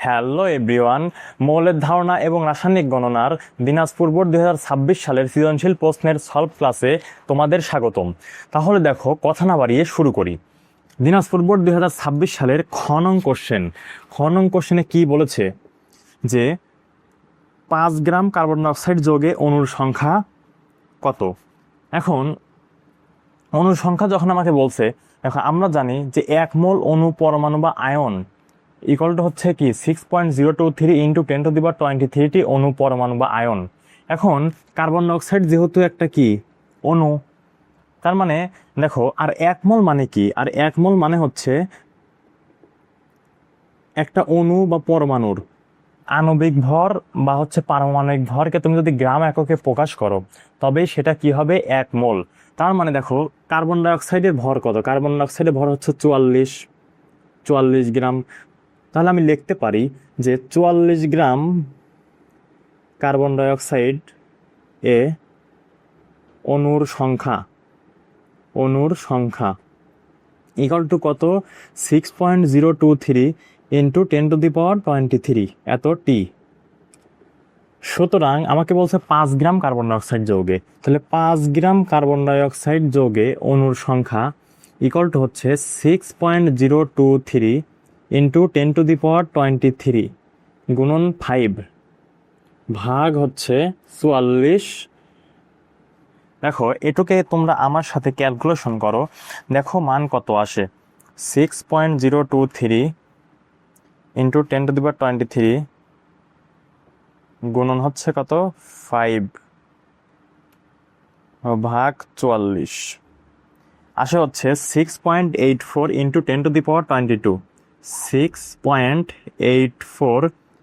Hello everyone, মৌলের ধারণা এবং রাসায়নিক গণনার দিনাজপুর বোর্ড 2026 সালের সৃজনশীল প্রশ্নের সলভ ক্লাসে তোমাদের স্বাগতম। তাহলে দেখো, কথা না বাড়িয়ে শুরু করি। দিনাজপুর বোর্ড 2026 সালের খ নং কোশ্চেনে কি বলেছে যে 5 গ্রাম কার্বন ডাইঅক্সাইড যৌগে অণুর সংখ্যা কত। এখন অণুর সংখ্যা যখন আমাকে বলছে, এখন আমরা জানি যে 1 মোল অণু, পরমাণু বা আয়ন ইকুয়াল টু হচ্ছে কি 6.023 ইন্টু 10⁻23টি অণু, পরমাণু বা আয়ন। এখন কার্বন ডাইঅক্সাইড যেহেতু একটা কি অণু, তার মানে দেখো, আর 1 মোল মানে কি, আর 1 মোল মানে হচ্ছে একটা অণু বা পরমাণুর আণবিক ভর বা হচ্ছে পারমাণবিক ভরকে তুমি যদি গ্রাম এককে প্রকাশ করো, তবেই সেটা কি হবে 1 মোল। তার মানে দেখো, কার্বন ডাইঅক্সাইডের ভর কত? কার্বন ডাইঅক্সাইডের ভর হচ্ছে 44 গ্রাম। তাহলে আমি লিখতে পারি যে 44 গ্রাম কার্বন ডাইঅক্সাইড এ অণুর সংখ্যা ইকুয়াল টু কত? 6.023 ইন্টু 10⁻23 এত টি। সুতরাং আমাকে বলছে 5 গ্রাম কার্বন ডাইঅক্সাইড যৌগে, তাহলে 5 গ্রাম কার্বন ডাইঅক্সাইড যৌগে অণুর সংখ্যা ইকুয়াল টু হচ্ছে 6.023 ইন্টু 10⁻23 গুণন 5 ভাগ হচ্ছে 44। দেখো, এটুকে তোমরা আমার সাথে ক্যালকুলেশন করো, দেখো মান কত আসে। 6.023 ইন্টু 10⁻23 গুণন হচ্ছে কত? 5 ভাগ 44 আসে হচ্ছে 6.84 ইন্টু 10⁻22। 6.84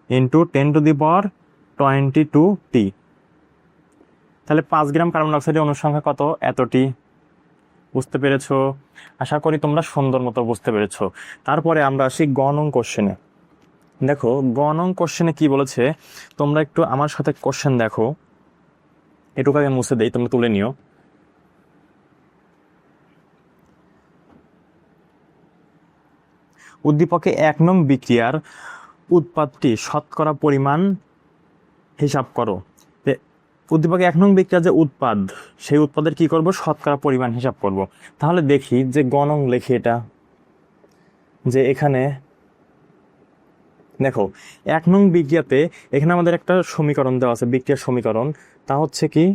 ইন্টু 10⁻22 টি। তাহলে 5 গ্রাম কার্বন ডাইঅক্সাইডের অণুর সংখ্যা কত? এতটি। বুঝতে পেরেছো? আশা করি তোমরা সুন্দর মতো বুঝতে পেরেছো। তারপরে আমরা আসি গ-নং কোশ্চেনে। দেখো, গ-নং কোশ্চেনে কি বলেছে, তোমরা একটু আমার সাথে কোশ্চেন দেখো। এটুকু আগে মুছে দেই, তোমরা তুলে নিও। উদ্দীপকে 1 নং বিক্রিয়ার উৎপাদটি শতকরা পরিমাণ হিসাব করো। উদ্দীপকে 1 নং বিক্রিয়ার যে উৎপাদ, সেই উৎপাদের কি করব? শতকরা পরিমাণ হিসাব করব। তাহলে দেখি যে গ-নং লেখি এটা, যে এখানে দেখো 1 নং বিক্রিয়াতে এখানে আমাদের একটা সমীকরণ দেওয়া আছে, বিক্রিয়ার সমীকরণ। তা হচ্ছে কি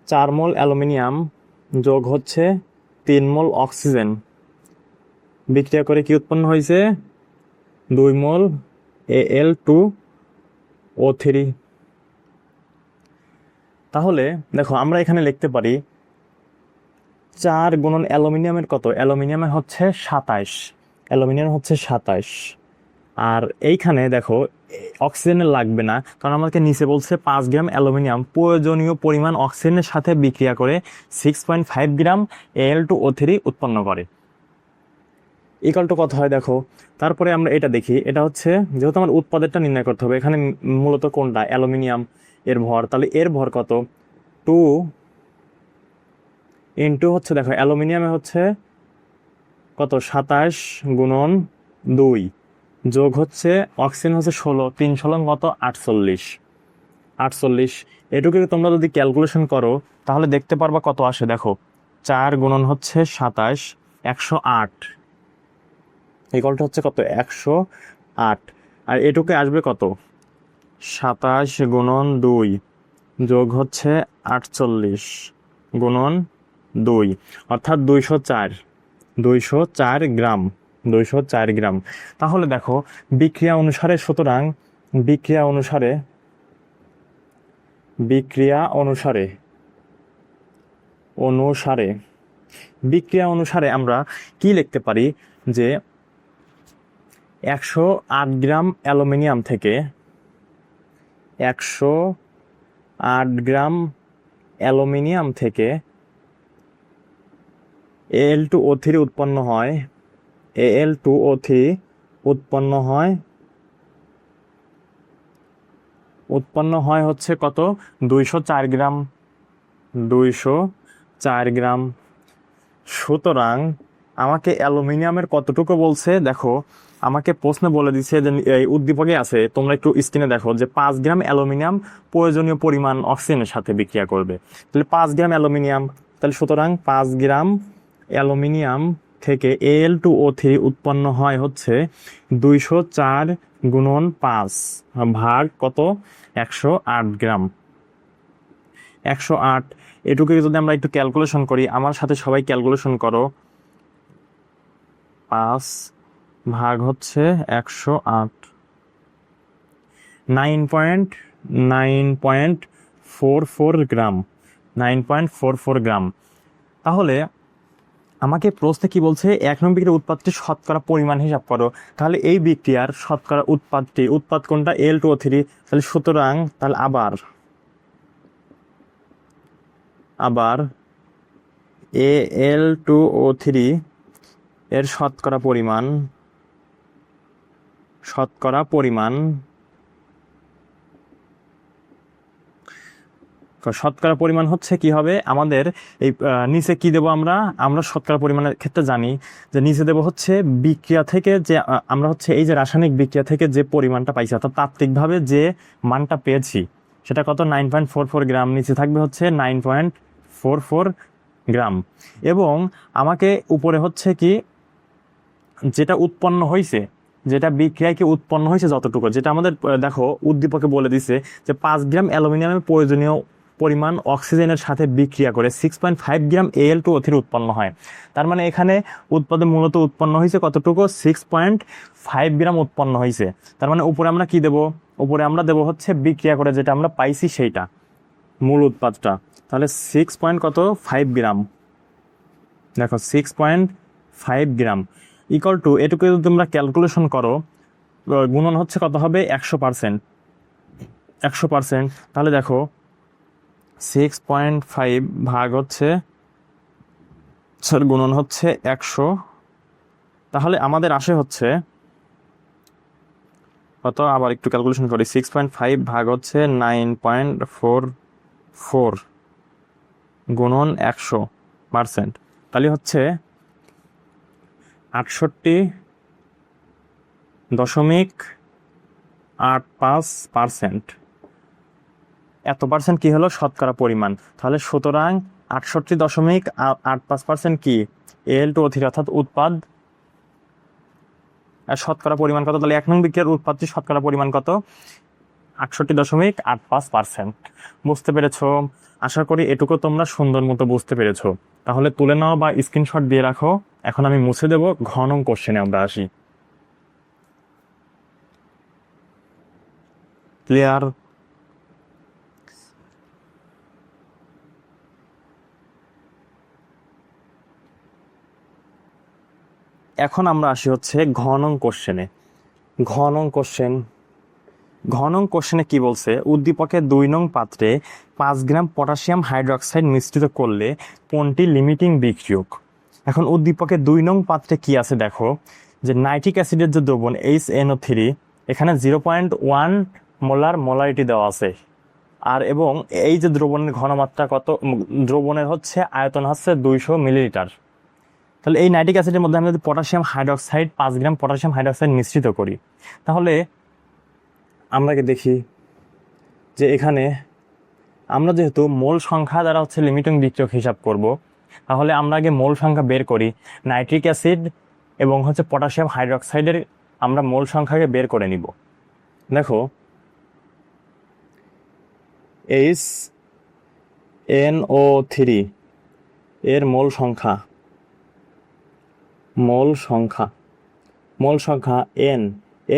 4 মোল অ্যালুমিনিয়াম যোগ হচ্ছে 3 মোল অক্সিজেন বিক্রিয়া করে কি উৎপন্ন হয়েছে? 2 মোল Al2O3। তাহলে দেখো, আমরা এখানে লিখতে পারি 4 গুণন অ্যালুমিনিয়ামের কত? অ্যালুমিনিয়ামের হচ্ছে 27। আর এইখানে দেখো অক্সিজেনের লাগবে না, কারণ আমাকে নিচে বলছে 5 গ্রাম অ্যালুমিনিয়াম প্রয়োজনীয় পরিমাণ অক্সিজেনের সাথে বিক্রিয়া করে 6.5 গ্রাম Al2O3 উৎপন্ন করে। ইকুয়াল টু কত হয় দেখো। তারপরে আমরা এটা দেখি, এটা হচ্ছে যেহেতু আমার উৎপাদেরটা নির্ণয় করতে হবে, এখানে মূলত কোনটা? অ্যালুমিনিয়াম এর ভর। তাহলে এর ভর কত? 2 ইন্টু হচ্ছে, দেখো অ্যালুমিনিয়ামে হচ্ছে কত? 27 গুণন 2 যোগ হচ্ছে অক্সিজেন হচ্ছে 16, 3 16 কত? 48। এটুকু তোমরা যদি ক্যালকুলেশন করো তাহলে দেখতে পারবা কত আসে। দেখো 4 গুণন হচ্ছে 27, 108 ইকুয়ালটা হচ্ছে কত? 108। আর এটুকু আসবে কত? 27 গুণন 2 যোগ হচ্ছে 48 গুণন 2, অর্থাৎ 204 গ্রাম। 204 গ্রাম। তাহলে দেখো বিক্রিয়া অনুসারে, সুতরাং বিক্রিয়া অনুসারে আমরা কি লিখতে পারি যে 108 গ্রাম অ্যালুমিনিয়াম থেকে 108 গ্রাম অ্যালুমিনিয়াম থেকে Al2O3 উৎপন্ন হয়। Al2O3 উৎপন্ন হয় হচ্ছে কত? 204 গ্রাম। 204 গ্রাম। সুতরাং আমাকে অ্যালুমিনিয়ামের কতটুকু বলছে দেখো, আমাকে প্রশ্ন বলে দিচ্ছে যে এই উদ্দীপকে আছে, তোমরা একটু স্ক্রিনে দেখো যে 5 গ্রাম অ্যালুমিনিয়াম প্রয়োজনীয় পরিমাণ অক্সিজেনের সাথে বিক্রিয়া করবে। তাহলে 5 গ্রাম অ্যালুমিনিয়াম, তাহলে সুতরাং 5 গ্রাম অ্যালুমিনিয়াম থেকে Al2O3 উৎপন্ন হয় হচ্ছে 204 গুণন 5 ভাগ কত, 108 গ্রাম। 108, এটুকু যদি আমরা একটু ক্যালকুলেশন করি, আমার সাথে সবাই ক্যালকুলেশন করো। 5 ভাগ হচ্ছে 108, 9.44 গ্রাম, 9.44 গ্রাম। তাহলে আমাকে প্রশ্নে কি বলছে, 1 নং বিক্রিয়ার উৎপাদটি শতকরা পরিমাণ হিসাব করো। তাহলে এই বিক্রিয়ার শতকরা উৎপাদ কোনটা, Al2O3। তাহলে সুতরাং তাহলে আবার Al2O3 এর শতকরা পরিমাণ হচ্ছে কি হবে আমাদের, এই নিচে কি দেবো আমরা শতকরা পরিমাণের ক্ষেত্রে জানি যে নিচে দেবো হচ্ছে বিক্রিয়া থেকে যে আমরা হচ্ছে এই যে রাসায়নিক বিক্রিয়া থেকে যে পরিমাণটা পাইছি, অর্থাৎ তাত্ত্বিকভাবে যে মানটা পেয়েছি সেটা কত, 9.44 গ্রাম। নিচে থাকবে হচ্ছে 9.44 গ্রাম। এবং আমাকে উপরে হচ্ছে কি যেটা উৎপন্ন হয়েছে, যেটা বিক্রিয়ায় কি উৎপন্ন হয়েছে যতটুকু, যেটা আমাদের দেখো উদ্দীপকে বলে দিছে যে 5 গ্রাম অ্যালুমিনিয়ামের প্রয়োজনীয় পরিমাণ অক্সিজেনের সাথে বিক্রিয়া করে 6.5 গ্রাম Al2O3 উৎপন্ন হয়। তার মানে এখানে মূলত উৎপন্ন হয়েছে কতটুকু, 6.5 গ্রাম উৎপন্ন হয়েছে। তার মানে উপরে আমরা কি দেব, উপরে আমরা দেব হচ্ছে বিক্রিয়া করে যেটা আমরা পাইছি সেইটা, মূল উৎপাদটা। তাহলে 6.5 গ্রাম, দেখো 6.5 গ্রাম ইকুয়াল টু, এটুকু যদি তোমরা ক্যালকুলেশন করো, গুণন হচ্ছে কত হবে, 100%। তাহলে দেখো 6.5 ভাগ হচ্ছে গুণন হচ্ছে 100, তাহলে আমাদের আসে হচ্ছে কত, আবার একটু ক্যালকুলেশন করি, 6.5 ভাগ হচ্ছে 9.44 গুণন 100%, তাহলে হচ্ছে 68.85%। এত পার্সেন্ট কি হলো, শতকরা পরিমাণ। তাহলে সুতরাং 68.85% কি, Al2O3 অর্থাৎ উৎপাদ। আর শতকরা পরিমাণ কত, তাহলে 1 নং বিক্রিয়ার উৎপাদটি শতকরা পরিমাণ কত, 68.85%। বুঝতে পেরেছো? আশা করি এটুকু তোমরা সুন্দর মতো বুঝতে পেরেছো। তাহলে তুলে নাও বা স্ক্রিনশট দিয়ে রাখো। এখন আমি মুছে দেব, ঘ নং কোশ্চেনে আমরা আসি। ক্লিয়ার? এখন আমরা আসি হচ্ছে ঘ নং কোশ্চেনে। ঘ নং কোশ্চেনে কি বলছে, উদ্দীপকে 2 নং পাত্রে 5 গ্রাম পটাশিয়াম হাইড্রোক্সাইড মিশ্রিত করলে কোনটি লিমিটিং বিক্রিয়ক। এখন উদ্দীপকে 2 নং পাত্রে কি আছে দেখো, যে নাইট্রিক অ্যাসিডের যে দ্রবণ HNO3, এখানে 0.1 মোলারিটি দেওয়া আছে। আর এবং এই যে দ্রবণের ঘনমাত্রা কত, দ্রবণের হচ্ছে আয়তন হচ্ছে 200 মিলিলিটার। তাহলে এই নাইট্রিক অ্যাসিডের মধ্যে আমরা যদি পটাশিয়াম হাইড্রোক্সাইড 5 গ্রাম পটাশিয়াম হাইড্রোক্সাইড মিশ্রিত করি, তাহলে আমরা দেখি যে এখানে আমরা যেহেতু মোল সংখ্যা দ্বারা হচ্ছে লিমিটিং বিক্রিয়ক হিসাব করব, তাহলে আমরা আগে মোল সংখ্যা বের করি। নাইট্রিক অ্যাসিড এবং হচ্ছে পটাশিয়াম হাইড্রোক্সাইডের আমরা মোল সংখ্যাকে বের করে নিব। দেখো HNO3 এর মোল সংখ্যা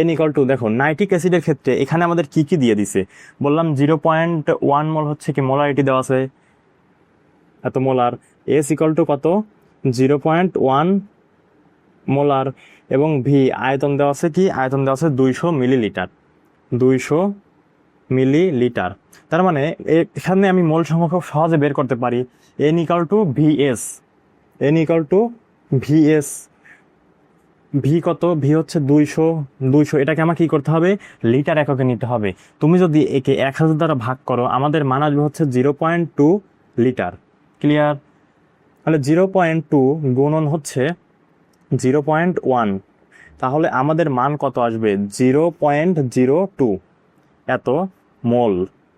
n ইকুয়াল টু, দেখো নাইট্রিক অ্যাসিডের ক্ষেত্রে এখানে আমাদের কি কি দিয়ে দিছে, বললাম 0.1 মোল হচ্ছে কি মোলারিটি দেওয়া আছে, এত মোলার। S ইকুয়াল টু কত, 0.1 মোলার। এবং ভি আয়তন দেওয়া আছে কি, আয়তন দেওয়া আছে 200 মিলিলিটার। তার মানে এখানে আমি মোল সংখ্যা খুব সহজে বের করতে পারি। n equal to VS, V কত, ভি হচ্ছে 200। এটাকে আমাকে কি করতে হবে, লিটার এককে নিতে হবে। তুমি যদি একে 1000 দ্বারা ভাগ করো, আমাদের মান আসবে হচ্ছে 0.2 লিটার। ক্লিয়ার? তাহলে 0.2 গুণন হচ্ছে 0.1, তাহলে আমাদের মান কত আসবে? 0.02, এত মোল,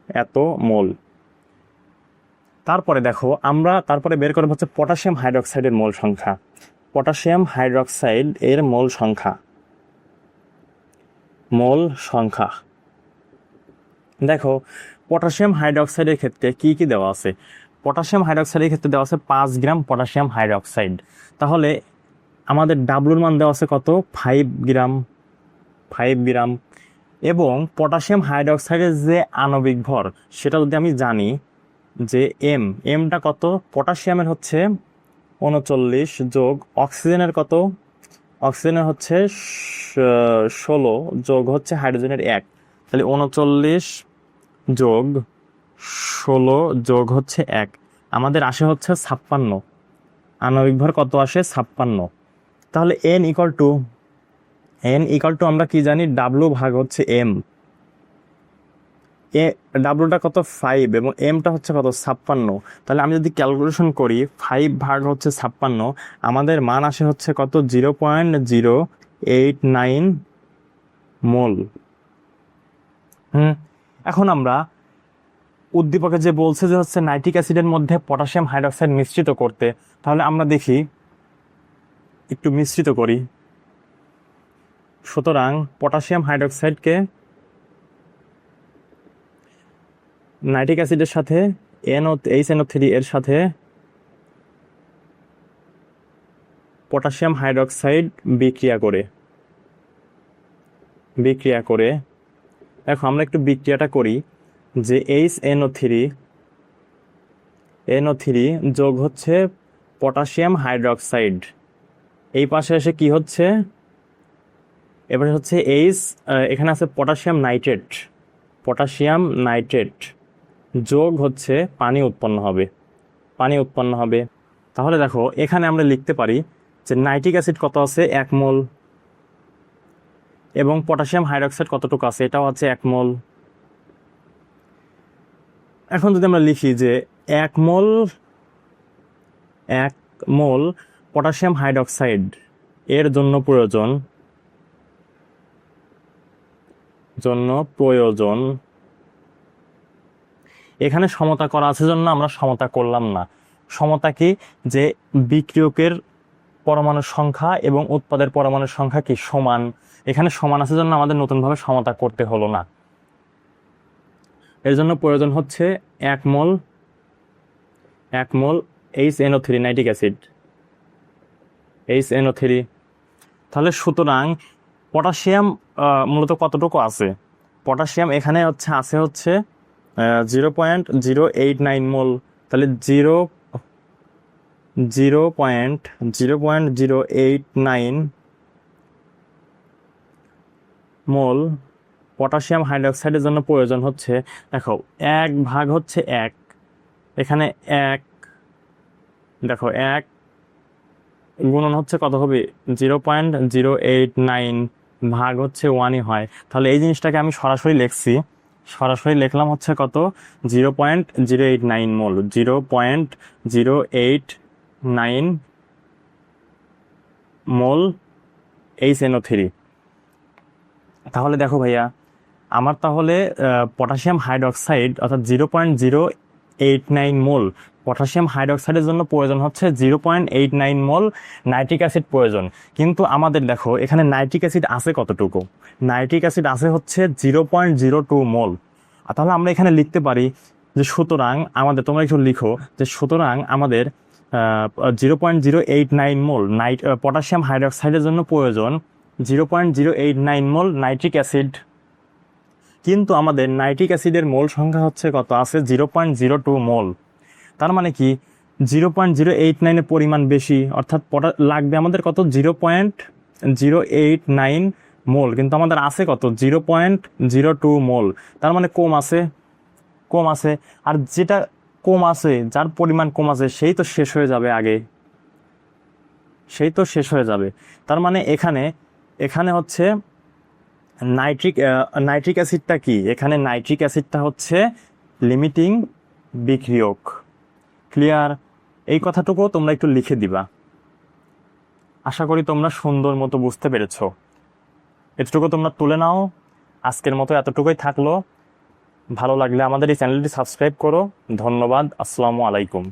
এত মোল। তারপরে দেখো আমরা তারপরে বের করব হচ্ছে পটাশিয়াম হাইড্রোক্সাইডের মোল সংখ্যা। পটাশিয়াম হাইড্রোক্সাইড এর মোল সংখ্যা, মোল সংখ্যা দেখো পটাশিয়াম হাইড্রোক্সাইডের ক্ষেত্রে কি কি দেওয়া আছে? পটাশিয়াম হাইড্রোক্সাইডের ক্ষেত্রে দেওয়া আছে 5 গ্রাম পটাশিয়াম হাইড্রোক্সাইড। তাহলে আমাদের ডাব্লুর মান দেওয়া আছে কত? 5 গ্রাম, 5 গ্রাম। এবং পটাশিয়াম হাইড্রোক্সাইডের যে আণবিক ভর সেটা যদি আমি জানি যে এমটা কত, পটাশিয়ামের হচ্ছে 39 যোগ অক্সিজেনের কত, অক্সিজেনের হচ্ছে 16 যোগ হচ্ছে হাইড্রোজেনের 1, তাহলে 39 যোগ 16 যোগ হচ্ছে 1, আমাদের আসে হচ্ছে 56। আণবিক ভর কত আসে? 56। তাহলে এন ইকাল টু আমরা কি জানি? ডাব্লু ভাগ হচ্ছে এম। ডাব্লুটা কত? 5 এবং এমটা হচ্ছে কত? 56। তাহলে আমি যদি ক্যালকুলেশন করি 5 ভাগ হচ্ছে 56, আমাদের মান আসে হচ্ছে কত? 0.089 মোল। এখন আমরা উদ্দীপকে যে বলছে যে হচ্ছে নাইট্রিক অ্যাসিডের মধ্যে পটাশিয়াম হাইড্রোক্সাইড মিশ্রিত করতে, তাহলে আমরা দেখি একটু মিশ্রিত করি। সুতরাং পটাশিয়াম হাইড্রোক্সাইডকে নাইট্রিক অ্যাসিডের সাথে HNO3 এর সাথে পটাশিয়াম হাইড্রোক্সাইড বিক্রিয়া করে দেখো আমরা একটু বিক্রিয়াটা করি যে NO3 যোগ হচ্ছে পটাশিয়াম হাইড্রোক্সাইড, এই পাশে এসে কি হচ্ছে? এবারে হচ্ছে এখানে আছে পটাশিয়াম নাইট্রেট যোগ হচ্ছে পানি উৎপন্ন হবে। তাহলে দেখো এখানে আমরা লিখতে পারি যে নাইট্রিক অ্যাসিড কত আছে? 1 মোল, এবং পটাশিয়াম হাইড্রোক্সাইড কতটুকু আছে? এটাও আছে 1 মোল। এখন যদি আমরা লিখি যে 1 মোল পটাশিয়াম হাইড্রোক্সাইড এর জন্য প্রয়োজন, এখানে সমতা করা আছে জন্য আমরা সমতা করলাম না। সমতা কি? যে বিক্রিয়কের পরমাণুর সংখ্যা এবং উৎপাদের পরমাণুর সংখ্যা কি? সমান। এখানে সমান আছে জন্য আমাদের নতুনভাবে সমতা করতে হলো না। এর জন্য প্রয়োজন হচ্ছে 1 মোল HNO3 নাইট্রিক অ্যাসিড, HNO3। তাহলে সুতরাং পটাশিয়াম মূলত কতটুকু আছে? পটাশিয়াম এখানে আছে 0.089 মোল। তাহলে 0.089 মোল পটাশিয়াম হাইড্রোক্সাইডের জন্য প্রয়োজন হচ্ছে। দেখো 1 ভাগ হচ্ছে 1, এখানে 1, দেখো 1 গুণন হচ্ছে কত হবে? 0.089 ভাগ হচ্ছে 1ই হয়। তাহলে এই জিনিসটাকে আমি সরাসরি লিখলাম হচ্ছে কত? 0.089 মোল, 0.089 মোল HNO3। তাহলে দেখো ভাইয়া আমার তাহলে পটাশিয়াম হাইড্রোক্সাইড অর্থাৎ 0.089 মোল পটাশিয়াম হাইড্রোক্সাইডের জন্য প্রয়োজন হচ্ছে 0.89 মোল নাইট্রিক অ্যাসিড প্রয়োজন। কিন্তু আমাদের দেখো এখানে নাইট্রিক অ্যাসিড আছে কতটুকু? নাইট্রিক অ্যাসিড আছে হচ্ছে 0.02 মোল। তাহলে আমরা এখানে লিখতে পারি যে সুতরাং আমাদের, তোমরা একটু লিখো যে সুতরাং আমাদের 0.089 মোল পটাশিয়াম হাইড্রোক্সাইডের জন্য প্রয়োজন 0.089 মোল নাইট্রিক অ্যাসিড। কিন্তু আমাদের নাইট্রিক অ্যাসিডের মোল সংখ্যা হচ্ছে কত? আছে 0.02 মোল। তার মানে কি 0.089 এর পরিমাণ বেশি, অর্থাৎ লাগবে আমাদের কত? 0.089 মোল, কিন্তু আমাদের আছে কত? 0.02 মোল। তার মানে কম আছে। আর যেটা কম আছে, যার পরিমাণ কম আছে সেই তো শেষ হয়ে যাবে। তার মানে এখানে হচ্ছে নাইট্রিক অ্যাসিডটা কি? এখানে নাইট্রিক অ্যাসিডটা হচ্ছে লিমিটিং বিক্রিয়ক। ক্লিয়ার? এই কথাটুকু তোমরা একটু লিখে দিবা। আশা করি তোমরা সুন্দর মতো বুঝতে পেরেছো। এতটুকু তোমরা তুলে নাও। আজকের মতো এতটুকুই থাকলো। ভালো লাগলে আমাদের এই চ্যানেলটি সাবস্ক্রাইব করো। ধন্যবাদ। আসসালামু আলাইকুম।